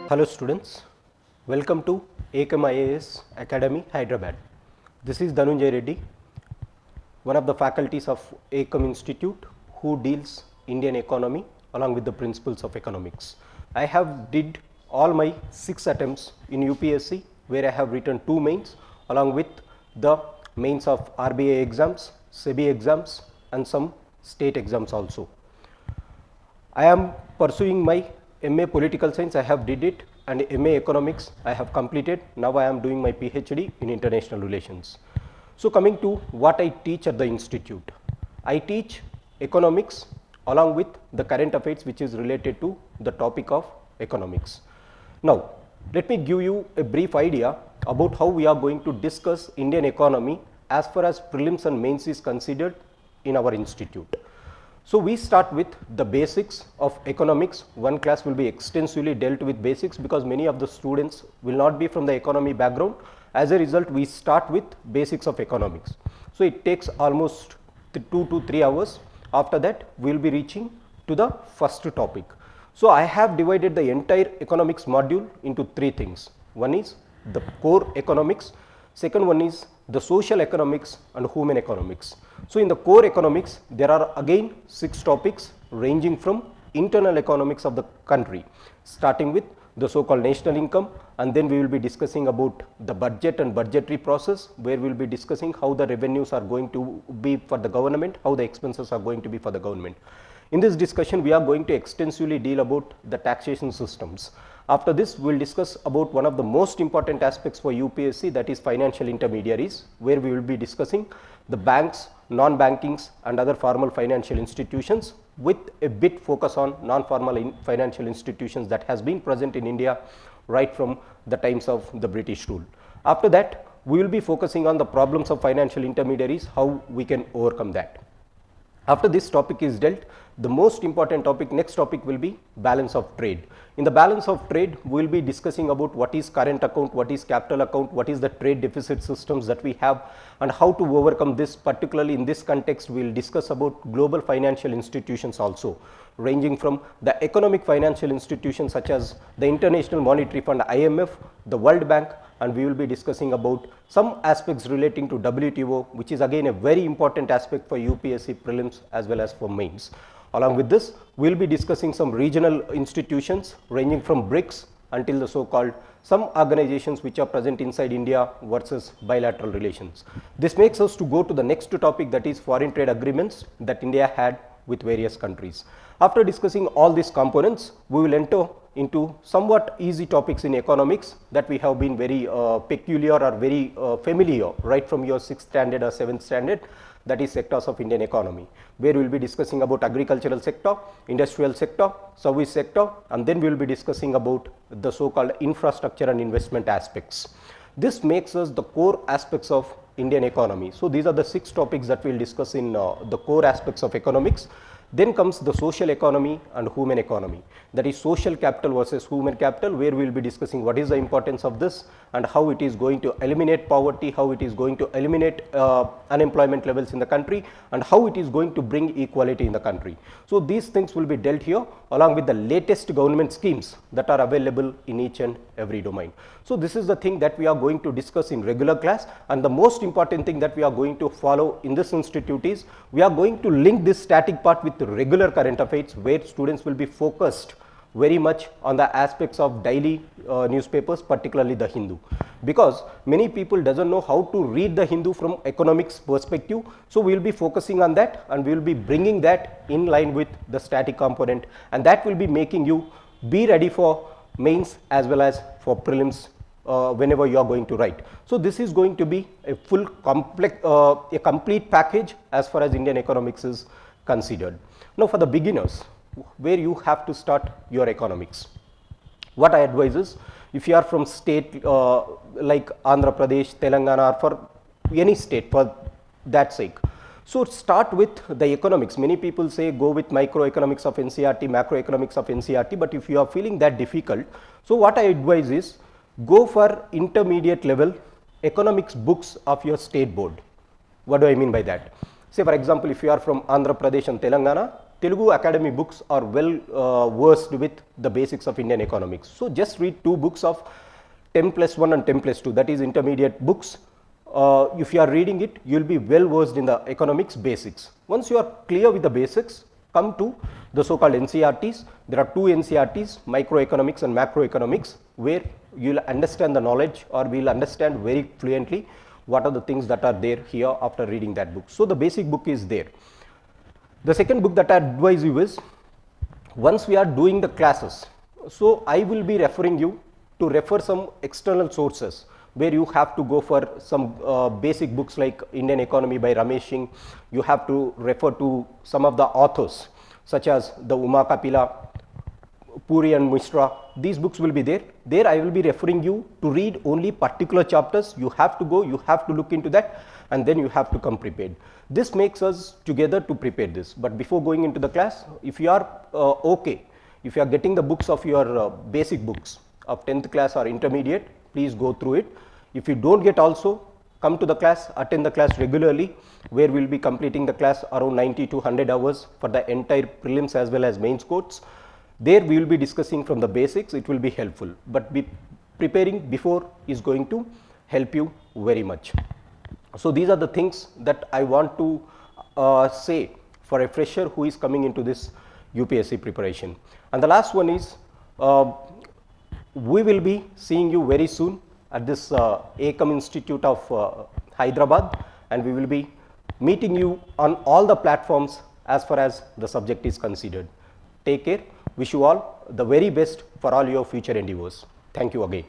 Hello students, welcome to Ekam IAS Academy, Hyderabad. This is Dhanunjaya Reddy, one of the faculties of Ekam Institute who deals Indian economy along with the principles of economics. I have did all my 6 attempts in UPSC where I have written 2 mains along with the mains of RBI exams, SEBI exams and some state exams also. I am pursuing my MA Political Science, I have did it, and MA Economics I have completed. Now I am doing my PhD in International Relations. So coming to what I teach at the institute. I teach economics along with the current affairs which is related to the topic of economics. Now let me give you a brief idea about how we are going to discuss Indian economy as far as prelims and mains is considered in our institute. So we start with the basics of economics. One class will be extensively dealt with basics because many of the students will not be from the economy background. As a result, we start with basics of economics. So it takes almost 2 to 3 hours. After that, we will be reaching to the first topic. So I have divided the entire economics module into 3 things. One is the core economics, second one is the social economics and human economics. So in the core economics, there are again 6 topics ranging from internal economics of the country, starting with the so-called national income, and then we will be discussing about the budget and budgetary process, where we will be discussing how the revenues are going to be for the government, how the expenses are going to be for the government. In this discussion, we are going to extensively deal about the taxation systems. After this, we will discuss about one of the most important aspects for UPSC, that is financial intermediaries, where we will be discussing the banks, non-bankings and other formal financial institutions with a bit focus on non-formal financial institutions that has been present in India right from the times of the British rule. After that, we will be focusing on the problems of financial intermediaries, how we can overcome that. After this topic is dealt, the most important topic, next topic will be balance of trade. In the balance of trade, we will be discussing about what is current account, what is capital account, what is the trade deficit systems that we have and how to overcome this. Particularly in this context, we will discuss about global financial institutions also, ranging from the economic financial institutions such as the International Monetary Fund, IMF, the World Bank, and we will be discussing about some aspects relating to WTO, which is again a very important aspect for UPSC prelims as well as for mains. Along with this, we will be discussing some regional institutions ranging from BRICS until the so-called some organizations which are present inside India versus bilateral relations. This makes us to go to the next topic, that is foreign trade agreements that India had with various countries. After discussing all these components, we will enter into somewhat easy topics in economics that we have been very peculiar or very familiar right from your 6th standard or 7th standard, that is sectors of Indian economy, where we will be discussing about agricultural sector, industrial sector, service sector, and then we will be discussing about the so-called infrastructure and investment aspects. This makes us the core aspects of Indian economy. So these are the 6 topics that we will discuss in the core aspects of economics. Then comes the social economy and human economy, that is social capital versus human capital, where we will be discussing what is the importance of this and how it is going to eliminate poverty, how it is going to eliminate unemployment levels in the country, and how it is going to bring equality in the country. So these things will be dealt here along with the latest government schemes that are available in each and every domain. So this is the thing that we are going to discuss in regular class, and the most important thing that we are going to follow in this institute is we are going to link this static part with the regular current affairs, where students will be focused very much on the aspects of daily newspapers, particularly the Hindu, because many people doesn't know how to read the Hindu from economics perspective. So we will be focusing on that, and we will be bringing that in line with the static component, and that will be making you be ready for mains as well as for prelims whenever you are going to write. So this is going to be a full a complete package as far as Indian economics is considered. Now for the beginners, where you have to start your economics, what I advise is, if you are from state like Andhra Pradesh, Telangana, or for any state for that sake, so start with the economics. Many people say go with microeconomics of NCERT, macroeconomics of NCERT, but if you are feeling that difficult, so what I advise is go for intermediate level economics books of your state board. What do I mean by that? Say for example, if you are from Andhra Pradesh and Telangana, Telugu Academy books are well versed with the basics of Indian economics. So just read 2 books of 10+1 and 10+2, that is intermediate books. If you are reading it, you will be well versed in the economics basics. Once you are clear with the basics, come to the so-called NCERTs. There are 2 NCERTs, microeconomics and macroeconomics, where you will understand the knowledge, or we will understand very fluently what are the things that are there here after reading that book. So the basic book is there. The second book that I advise you is, once we are doing the classes, so I will be referring you to refer some external sources, where you have to go for some basic books like Indian Economy by Ramesh Singh. You have to refer to some of the authors such as the Uma Kapila, Puri and Mishra. These books will be there. There I will be referring you to read only particular chapters. You have to go, you have to look into that, and then you have to come prepared. This makes us together to prepare this. But before going into the class, if you are okay, if you are getting the books of your basic books of 10th class or intermediate, please go through it. If you don't get also, come to the class, attend the class regularly, where we will be completing the class around 90 to 100 hours for the entire prelims as well as mains course. There we will be discussing from the basics. It will be helpful, but be preparing before is going to help you very much. So these are the things that I want to say for a fresher who is coming into this UPSC preparation. And the last one is, we will be seeing you very soon at this Ekam Institute of Hyderabad, and we will be meeting you on all the platforms as far as the subject is considered. Take care. Wish you all the very best for all your future endeavors. Thank you again.